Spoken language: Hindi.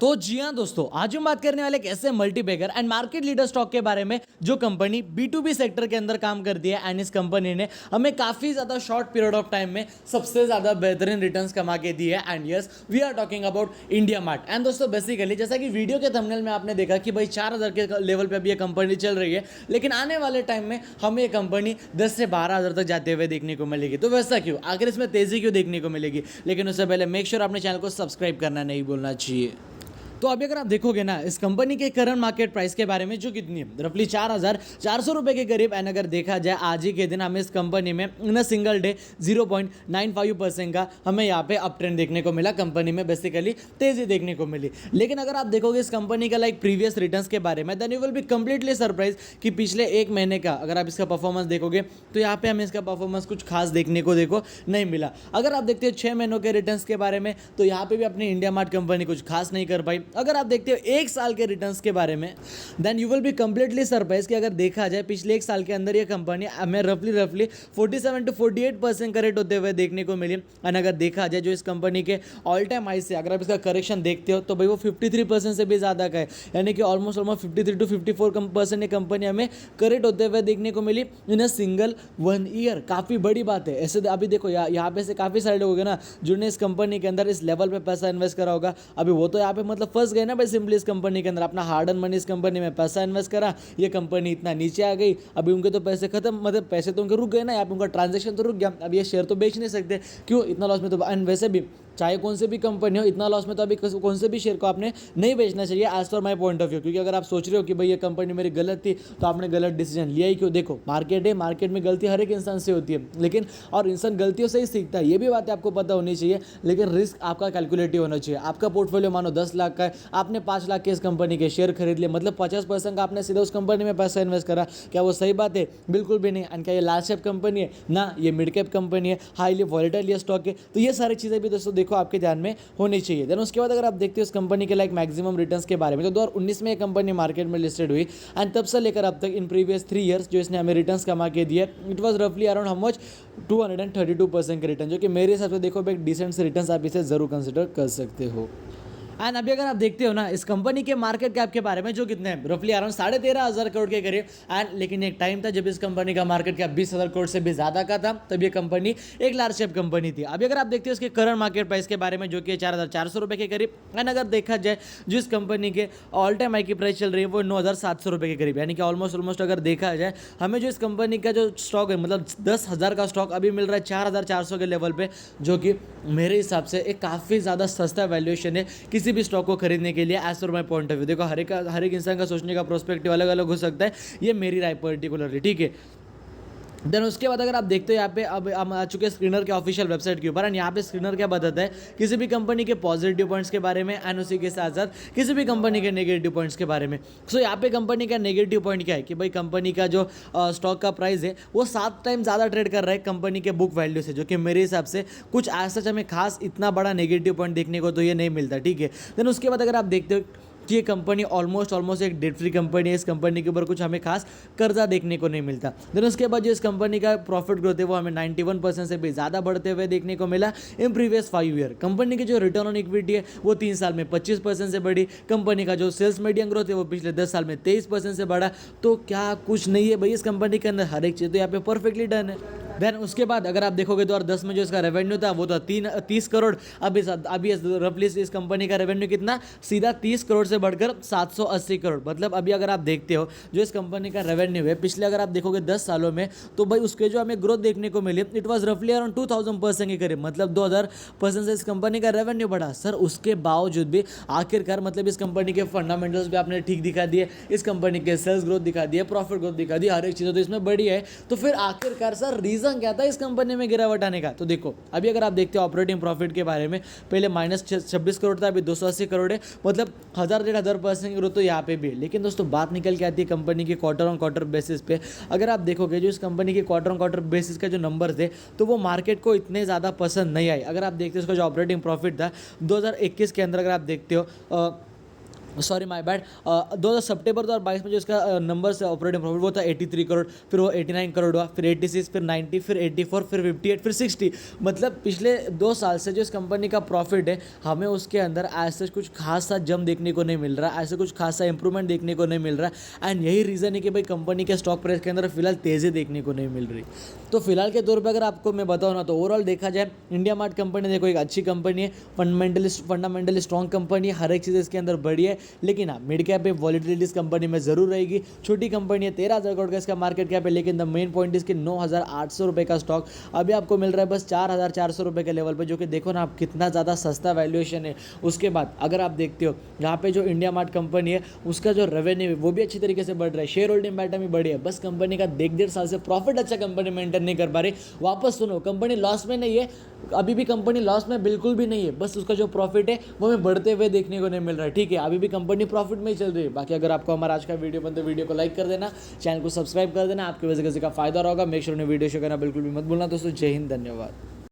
तो जी हाँ दोस्तों, आज हम बात करने वाले एक ऐसे multibagger and market leader stock के बारे में जो कंपनी B2B सेक्टर के अंदर काम करती है एंड इस कंपनी ने हमें काफी ज्यादा शॉर्ट पीरियड ऑफ टाइम में सबसे ज्यादा बेहतरीन रिटर्न्स कमा के दी है। And yes, we are talking about India Mart. And दोस्तों बेसिकली जैसा कि वीडियो के थंबनेल में आपने देखा कि भाई 4,000 के लेवल पे अभी ये कंपनी चल रही है, लेकिन आने वाले टाइम में हमें ये कंपनी 10 से 12,000 तक जाते हुए देखने को मिलेगी। तो वैसा क्यों, आखिर इसमें तेजी क्यों देखने को मिलेगी? लेकिन उससे पहले मेक श्योर अपने चैनल को सब्सक्राइब करना नहीं भूलना चाहिए। तो अभी अगर आप देखोगे ना इस कंपनी के करंट मार्केट प्राइस के बारे में, जो कितनी है रफली 4,400 रुपए के करीब। एंड अगर देखा जाए आज ही के दिन हमें इस कंपनी में इन अ सिंगल डे 0.95% का हमें यहाँ पे अप ट्रेंड देखने को मिला। कंपनी में बेसिकली तेजी देखने को मिली। लेकिन अगर आप देखोगे इस कंपनी का लाइक प्रीवियस रिटर्न्स के बारे में, then you will be completely surprise कि पिछले एक महीने का अगर आप इसका परफॉर्मेंस देखोगे तो यहाँ पे हमें इसका परफॉर्मेंस कुछ खास देखने को नहीं मिला। अगर आप देखते हो 6 महीनों के रिटर्न्स के बारे में, तो यहाँ पे भी अपनी इंडिया मार्ट कंपनी कुछ खास नहीं कर पाई। अगर आप देखते हो एक साल के रिटर्न्स के बारे में, then you will be completely surprise कि अगर देखा जाए पिछले एक साल के अंदर ये कंपनी हमें रफली 47 to 48% का रेट होते हुए देखने को मिली। एंड अगर देखा जाए जो इस कंपनी के ऑल टाइम हाई से अगर आप इसका करेक्शन देखते हो तो भाई वो 53% से भी ज़्यादा का है, यानी कि ऑलमोस्ट 53 to 54% ये कंपनी हमें करेक्ट होते हुए देखने को मिली इन अ सिंगल 1 ईयर। काफ़ी बड़ी बात है। ऐसे अभी देखो यहाँ पे से काफ़ी सारे लोग होंगे ना जिन्होंने इस कंपनी के अंदर इस लेवल पे पैसा इन्वेस्ट करा होगा। अभी वो तो यहाँ पे मतलब फंस गए ना भाई, सिंपली इस कंपनी के अंदर अपना हार्ड एंड मनी इस कंपनी में पैसा इन्वेस्ट करा, ये कंपनी इतना नीचे आ गई, अभी उनके तो पैसे खत्म, मतलब पैसे तो उनके रुक गए ना, यहाँ पे उनका ट्रांजेक्शन तो रुक गया। अब ये शेयर तो बेच नहीं सकते, क्यों इतना लॉस में तो। एंड वैसे भी चाहे कौन से भी कंपनी हो, इतना लॉस में तो अभी कौन से भी शेयर को आपने नहीं बेचना चाहिए as per my point of view. क्योंकि अगर आप सोच रहे हो कि भाई ये कंपनी मेरी गलत थी तो आपने गलत डिसीजन लिया ही क्यों। देखो मार्केट है, मार्केट में गलती हर एक इंसान से होती है, लेकिन और इंसान गलतियों से ही सीखता है, ये भी बात आपको पता होनी चाहिए। लेकिन रिस्क आपका कैलकुलेटिव होना चाहिए। आपका पोर्टफोलियो मानो 10 लाख का है, आपने 5 लाख के इस कंपनी के शेयर खरीद लिए, मतलब 50% का आपने सीधा उस कंपनी में पैसा इन्वेस्ट करा। क्या वो सही बात है? बिल्कुल भी नहीं। एंड क्या ये लार्ज कैप कंपनी है? ना, ये मिड कैप कंपनी है, हाईली वॉलेटाइल ये स्टॉक है। तो ये सारी चीज़ें भी दोस्तों देखो आपके ध्यान में होनी चाहिए। देन उसके बाद अगर आप देखते हो इस कंपनी के लाइक मैक्सिमम रिटर्न्स के बारे में, तो 2019 में ये कंपनी मार्केट में लिस्टेड हुई एंड तब से लेकर अब तक इन प्रीवियस 3 ईयर्स जो इसने हमें रिटर्न्स कमा के दिए, इट वाज रफली अराउंड हाउ मच 232% के रिटर्न, जो कि मेरे हिसाब से देखो एक डिसेंट से रिटर्न्स आप इसे जरूर कंसिडर कर सकते हो। एंड अभी अगर आप देखते हो ना इस कंपनी के मार्केट कैप के बारे में, जो कितने हैं रफली अराउंड 13,500 करोड़ के करीब। एंड लेकिन एक टाइम था जब इस कंपनी का मार्केट कैप 20,000 करोड़ से भी ज़्यादा का था, तब ये कंपनी एक लार्ज कैप कंपनी थी। अभी अगर आप देखते हो इसके करंट मार्केट प्राइस के बारे में, जो कि 4,400 रुपये के करीब। एंड अगर देखा जाए जो इस कंपनी के ऑल टाइम हाई की प्राइस चल रही है वो 9,700 रुपये के करीब, यानी कि ऑलमोस्ट अगर देखा जाए हमें जो इस कंपनी का जो स्टॉक है, मतलब 10,000 का स्टॉक अभी मिल रहा है 4,400 के लेवल पर, जो कि मेरे हिसाब से एक काफ़ी ज़्यादा सस्ता वैल्यूएशन है किसी भी स्टॉक को खरीदने के लिए as per my point of view. देखो हर एक इंसान का सोचने का प्रोस्पेक्टिव अलग अलग हो सकता है, ये मेरी राय पर्टिकुलरली, ठीक है। देन उसके बाद अगर आप देखते हो यहाँ पे अब हम आ चुके हैं स्क्रीनर के ऑफिशियल वेबसाइट के ऊपर। एंड यहाँ पे स्क्रीनर क्या बताता है किसी भी कंपनी के पॉजिटिव पॉइंट्स के बारे में एंड उसी के साथ साथ किसी भी कंपनी के नेगेटिव पॉइंट्स के बारे में। सो यहाँ पे कंपनी का नेगेटिव पॉइंट क्या है कि भाई कंपनी का जो स्टॉक का प्राइस है वो 7 टाइम ज़्यादा ट्रेड कर रहा है कंपनी के बुक वैल्यू से, जो कि मेरे हिसाब से कुछ ऐसा हमें खास इतना बड़ा नेगेटिव पॉइंट देखने को तो ये नहीं मिलता, ठीक है। देन उसके बाद अगर आप देखते हो कि ये कंपनी ऑलमोस्ट एक डेट फ्री कंपनी है, इस कंपनी के ऊपर कुछ हमें खास कर्जा देखने को नहीं मिलता। देन उसके बाद जो इस कंपनी का प्रॉफिट ग्रोथ है वो हमें 91% से भी ज़्यादा बढ़ते हुए देखने को मिला इन प्रीवियस 5 ईयर। कंपनी की जो रिटर्न ऑन इक्विटी है वो 3 साल में 25% से बढ़ी। कंपनी का जो सेल्स मीडियम ग्रोथ है वो पिछले 10 साल में 23% से बढ़ा। तो क्या कुछ नहीं है भाई इस कंपनी के अंदर, हर एक चीज़ तो यहाँ पे परफेक्टली डन है। देन उसके बाद अगर आप देखोगे 2010 में जो इसका रेवेन्यू था वो था 30 करोड़। अभी रफली इस कंपनी का रेवेन्यू कितना, सीधा 30 करोड़ से बढ़कर 780 करोड़। मतलब अभी अगर आप देखते हो जो इस कंपनी का रेवेन्यू है पिछले अगर आप देखोगे 10 सालों में, तो भाई उसके जो हमें ग्रोथ देखने को मिली इट वाज रफली अराउंड 2000% के करीब, मतलब 2000% से इस कंपनी का रेवेन्यू बढ़ा। सर उसके बावजूद भी आखिरकार मतलब इस कंपनी के फंडामेंटल्स भी आपने ठीक दिखा दिए, इस कंपनी के सेल्स ग्रोथ दिखा दिए, प्रॉफिट ग्रोथ दिखा दी, हर एक चीज़ तो इसमें बढ़ी है। तो फिर आखिरकार सर रीजन क्या था इस कंपनी में गिरावट आने का? तो देखो अभी अगर आप देखते हो ऑपरेटिंग प्रॉफिट के बारे में, पहले -26 करोड़ था, अभी 280 करोड़ है, मतलब 1,000-1,500% की ग्रोथ तो यहाँ पे भी है। लेकिन दोस्तों बात निकल के आती है कंपनी के क्वार्टर ऑन क्वार्टर बेसिस पे। अगर आप देखोगे जो इस कंपनी के क्वार्टर ऑन क्वार्टर बेसिस का जो नंबर थे तो वो मार्केट को इतने ज़्यादा पसंद नहीं आए। अगर आप देखते हो उसका जो ऑपरेटिंग प्रॉफिट था 2021 के अंदर, अगर आप देखते हो सॉरी माय बैड, 2000 सितंबर 2022 में जो इसका नंबर्स है ऑपरेटिंग प्रॉफिट वो था 83 करोड़, फिर वो 89 करोड़ हुआ, फिर 86, फिर 90, फिर 84, फिर 58, फिर 60। मतलब पिछले 2 साल से जो इस कंपनी का प्रॉफिट है हमें उसके अंदर ऐसे कुछ खास सा जम देखने को नहीं मिल रहा, ऐसे कुछ खास सा इंप्रूवमेंट देखने को नहीं मिल रहा। एंड यही रीज़न है कि भाई कंपनी के स्टॉक प्राइस के अंदर फिलहाल तेज़ी देखने को नहीं मिल रही। तो फिलहाल के तौर पर अगर आपको मैं बताऊँ ना, तो ओवरऑल देखा जाए इंडिया मार्ट कंपनी देखो एक अच्छी कंपनी है, फंडामेंटली स्ट्रॉन्ग कंपनी है, हर एक चीज़ इसके अंदर बड़ी है। लेकिन हाँ, मिड कैप पे वॉलिटिलिटी इस कंपनी में जरूर रहेगी। छोटी कंपनी है, 13,000 करोड़ का इसका मार्केट कैप है, लेकिन द मेन पॉइंट इसके 9,800 रुपये का स्टॉक अभी आपको मिल रहा है बस 4,400 रुपये के लेवल पे, जो कि देखो ना आप कितना ज़्यादा सस्ता वैल्यूएशन है। उसके बाद अगर आप देखते हो यहाँ पे जो इंडिया मार्ट कंपनी है उसका जो रेवेन्यू है वो भी अच्छी तरीके से बढ़ रहा है, शेयर होल्डिंग पैटर्न भी बढ़ी है, बस कंपनी का 1.5 साल से प्रॉफिट अच्छा कंपनी मेंटेन नहीं कर पा रही। वापस सुनो, कंपनी लॉस में नहीं है, अभी भी कंपनी लॉस में बिल्कुल भी नहीं है, बस उसका जो प्रॉफिट है वो हमें बढ़ते हुए देखने को नहीं मिल रहा है। ठीक है, अभी भी कंपनी प्रॉफिट में ही चल रही है। बाकी अगर आपको हमारा आज का वीडियो पसंद है, वीडियो को लाइक कर देना, चैनल को सब्सक्राइब कर देना, आपकी वजह से किसी का फायदा होगा। मेक श्योर वीडियो शेयर करना बिल्कुल भी मत भूलना दोस्तों। जय हिंद, धन्यवाद।